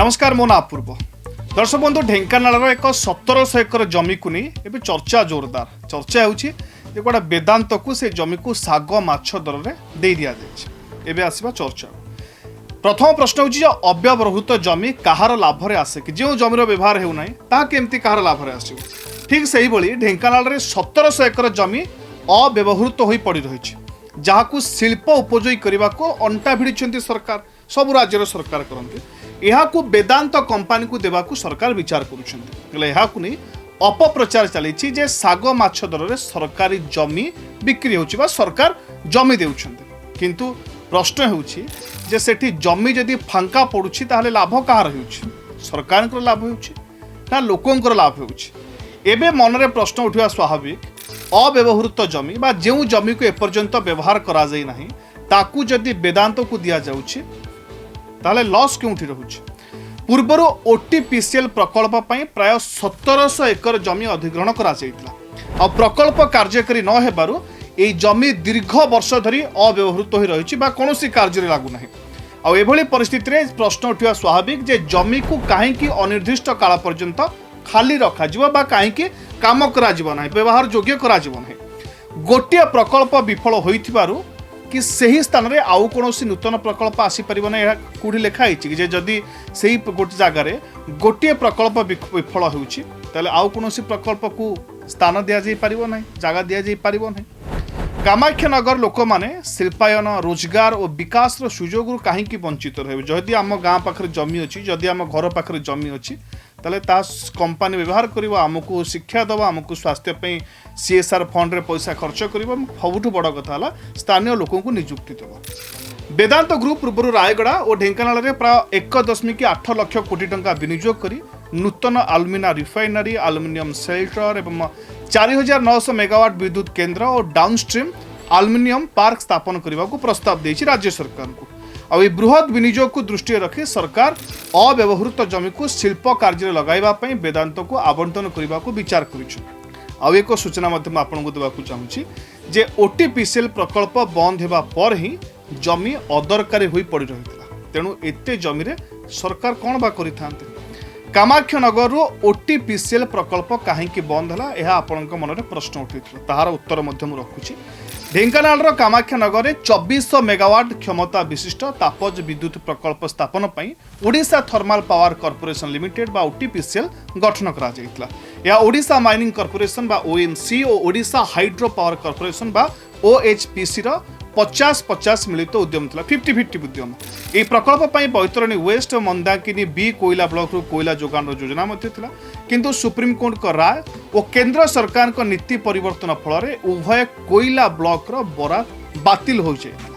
नमस्कार मो ना अपूर्व दर्शक बंधु ढेंकानाल एक 1700 एकर जमी को नहीं एवं चर्चा जोरदार चर्चा होटा वेदांत को से जमी को साग माछ दर में दे दि जाए आसवा चर्चा। प्रथम प्रश्न हूँ अव्यवहृत जमी कहार लाभ आसे कि जो जमीर व्यवहार होना केमती कहार लाभ आस ठीक से ही ढेंकानाल में 1700 एकर जमी अव्यवहृत हो पड़ रही जहाँ शिल्प उपयोगी करने को अंटा भिड़ी सरकार सब राज्य सरकार करते यहाँ वेदांत कंपानी को देवाकू सरकार विचार करुँच अपप्रचार चली जे साग माछ दर में सरकारी जमी बिक्री हो सरकार जमी देउछन्ते किंतु प्रश्न होउछि जे सेठी जमी जदि फांका पड़ुछि ताहले लाभ कहार होउछि सरकार को लाभ होउछि ना लोकंकर लाभ होउछि एबे मनरे प्रश्न उठिवा स्वाभाविक अव्यवहृत जमी बा जेउ जमी को एपर्यंत व्यवहार करा जाई नाही ताकू जदि वेदांत को दिया जाउछि ताहले लॉस क्योंठी रहुछि पूर्वर ओटीपीसीएल प्रकल्प प्राय 1700 एकर जमी अधिग्रहण करा जाइतिला प्रकल्प कार्यकारी न हेबारु एई जमी दीर्घ वर्ष धरी अव्यवहृत हो रही कौन कार्य लागू ना आभली परिस्थिति में प्रश्न उठा स्वाभाविक जे जमी को कहीं अनिर्दिष्ट काल पर्यंत खाली रखा कहीं काम करा व्यवहार योग्य करा गोटे प्रकल्प विफल होइथिबारु कि सही स्थान में आउ कौन नूतन प्रकल्प आसीपर ना कौटी लिखाई कि जदि से गोटे जगार गोटे प्रकल्प विफल होता आउ कौन प्रकल्प को स्थान दि जापर ना जगह दि जापर ना कामाख्यानगर लोक मैंने शिल्पायन रोजगार और विकास सुजोग कहीं वंचित रहे जदि आम गाँ पाखे जमी अच्छी जदि आम घर पाखे जमी अच्छी ताले कंपानी व्यवहार कर आमको शिक्षा दवा आमको स्वास्थ्य सीएसआर फंड रे पैसा खर्च कर सबुठ बड़ कथा स्थानीय लोक निजुक्ति दवा वेदांत ग्रुप पूर्व रायगड़ा और ढेंकानाल में प्राय 1.8 लाख कोटी टंका विनियोग कर नूतन आलुमिना रिफाइनरी आलुमिनियम सेल्टर एवं 4900 मेगावाट विद्युत केन्द्र और डाउनस्ट्रीम आलुमिनियम पार्क स्थापन करने को प्रस्ताव देछि राज्य सरकार को आ बृहत विनियोग को दृष्टि रखी सरकार अव्यवहृत जमी को शिल्प कार्य लगाइबा वेदांत को आवंटन करने को विचार कर एक सूचना आपको देवाक चाहूँगी जे ओटीपीसीएल प्रकल्प बंद होगा पर ही जमी अदरकारी हो पड़ रही तेणु एते जमी सरकार कौन बा करिथांते कामाख्यानगर ओटीपीसीएल प्रकल्प कहीं बंद है यह आपण मन में प्रश्न उठी तार उत्तर रखुच्छी ढेंकानाल कामाख्यानगर 2400 मेगावाट क्षमता विशिष्ट तापज विद्युत प्रकल्प स्थापन Odisha thermal power corporation limited बा ओटीपीसीएल गठन करा जायतिला या ओडिशा माइनिंग कॉर्पोरेशन बा ओएमसी और ओडिशा हाइड्रो पावर कॉर्पोरेशन बा ओएचपीसी 50-50 मिलित उद्यम था 50-50 उद्यम ये प्रकल्प बैतरणी वेस्ट मंदाकिनी बी कोयला ब्लॉक कोयला जोगान योजना किंतु सुप्रीमकोर्ट का राय और केंद्र सरकार का नीति परिवर्तन फल उभय कोयला ब्लॉक बराद बातिल हो जाए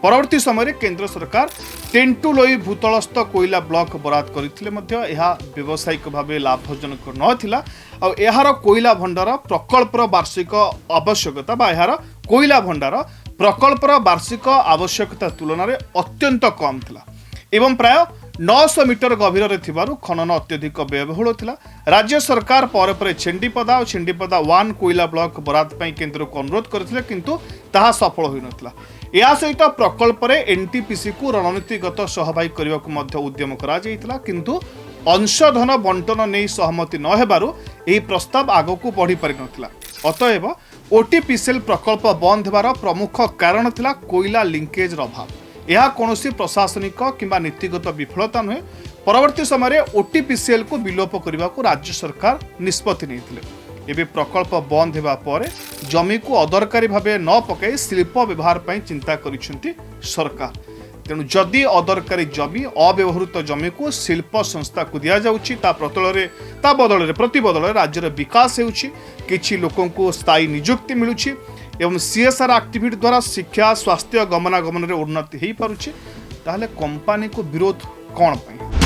परवर्ती समय केंद्र सरकार टेंटुलोई भूतलस्थ कोयला ब्लॉक बराद करथिले व्यावसायिक भाव लाभजनक नथिला आ एहार कोयला भंडार प्रकल्पर वार्षिक आवश्यकता बा एहार कोयला भंडार प्रकल्पर वार्षिक आवश्यकता तुलन में अत्यंत कम थिला एवं प्राय 900 मीटर गभीर खनन अत्यधिक व्ययबहुल थिला राज्य सरकार पर छेंडीपदा और छेंडीपदा 1 कोयला ब्लॉक बराद केंद्र को अनुरोध करथिले किंतु ताहा सफल होई नथिला या सहित प्रकल्प एनटीपीसी को रणनीतिगत सहभागी करने को उद्यम करा जायतिला किंतु अंशधन बंटन नहीं सहमति न हेबारु एही प्रस्ताव आगको बढ़ी पारि नथिला अतएव ओटीपीसीएल प्रकल्प बंद होबार प्रमुख कारण थिला कोयला लिंकेज अभाव यह कौन प्रशासनिक किंबा नीतिगत विफलता नुहे परवर्ती समय ओटीपीसीएल को विलोप करने को राज्य सरकार निष्पत्ति नहीं एबे प्रकल्प बंद होगा पर जमी को अदरकारी भाव न पकई शिल्प व्यवहार चिंता करिसेंती सरकार तेणु जदि अदरकारी जमी अव्यवहृत जमी को शिल्प संस्था को दि जाउछि ता प्रतिबदल राज्यर विकास होउछि किछि लोकों को स्थायी नियुक्ति मिलुछि एवं सीएसआर एक्टिविटी द्वारा शिक्षा स्वास्थ्य गमनागमन उन्नति हो पारुछि ताहले कंपानी को विरोध कौन पाई।